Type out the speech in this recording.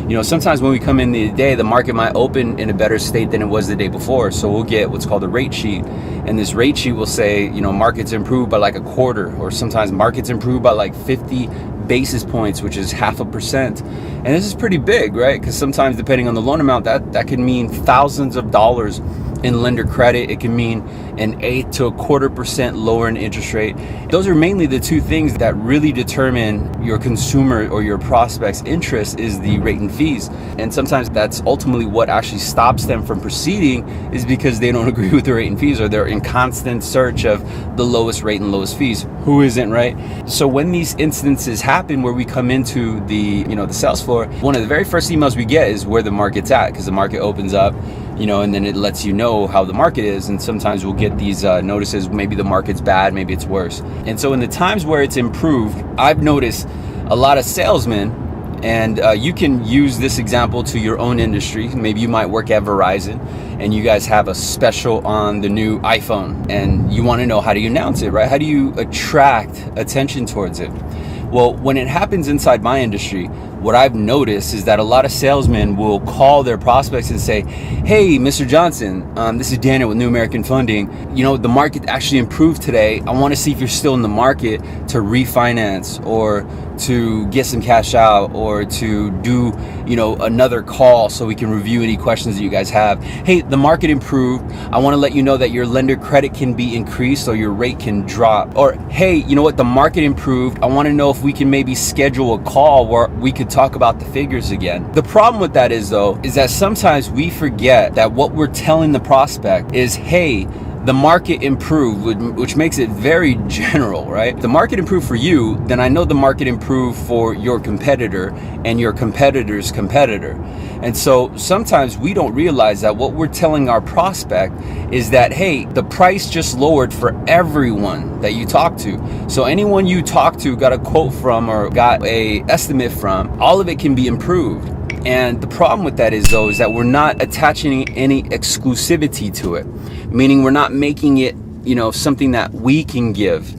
You know, sometimes when we come in the day, the market might open in a better state than it was the day before. So we'll get what's called a rate sheet. And this rate sheet will say, you know, markets improved by like a quarter, or sometimes markets improved by like 50 basis points, which is 0.5%. And this is pretty big, right? Because sometimes depending on the loan amount, that can mean thousands of dollars in lender credit. It can mean an 8 to 1/4% lower in interest rate. Those are mainly the two things that really determine your consumer or your prospect's interest, is the rate and fees. And sometimes that's ultimately what actually stops them from proceeding, is because they don't agree with the rate and fees, or they're in constant search of the lowest rate and lowest fees. Who isn't, right? So when these instances happen where we come into the sales floor, one of the very first emails we get is where the market's at, because the market opens up, and then it lets you know how the market is. And sometimes we'll get these notices, maybe the market's bad, maybe it's worse. And so in the times where it's improved, I've noticed a lot of salesmen, and you can use this example to your own industry. Maybe you might work at Verizon and you guys have a special on the new iPhone, and you want to know, how do you announce it, right? How do you attract attention towards it? Well, when it happens inside my industry, what I've noticed is that a lot of salesmen will call their prospects and say, "Hey, Mr. Johnson, this is Daniel with New American Funding. The market actually improved today. I want to see if you're still in the market to refinance, or to get some cash out, or to do, another call so we can review any questions that you guys have. Hey, the market improved. I want to let you know that your lender credit can be increased, or your rate can drop. Or, hey, you know what? The market improved. I want to know if we can maybe schedule a call where we could talk about the figures again." The problem with that is that sometimes we forget that what we're telling the prospect is, hey, the market improved, which makes it very general, right? If the market improved for you, then I know the market improved for your competitor and your competitor's competitor. And so sometimes we don't realize that what we're telling our prospect is that, hey, the price just lowered for everyone that you talk to. So anyone you talk to, got a quote from, or got a estimate from, all of it can be improved. And the problem with that is that we're not attaching any exclusivity to it, meaning we're not making it, something that we can give.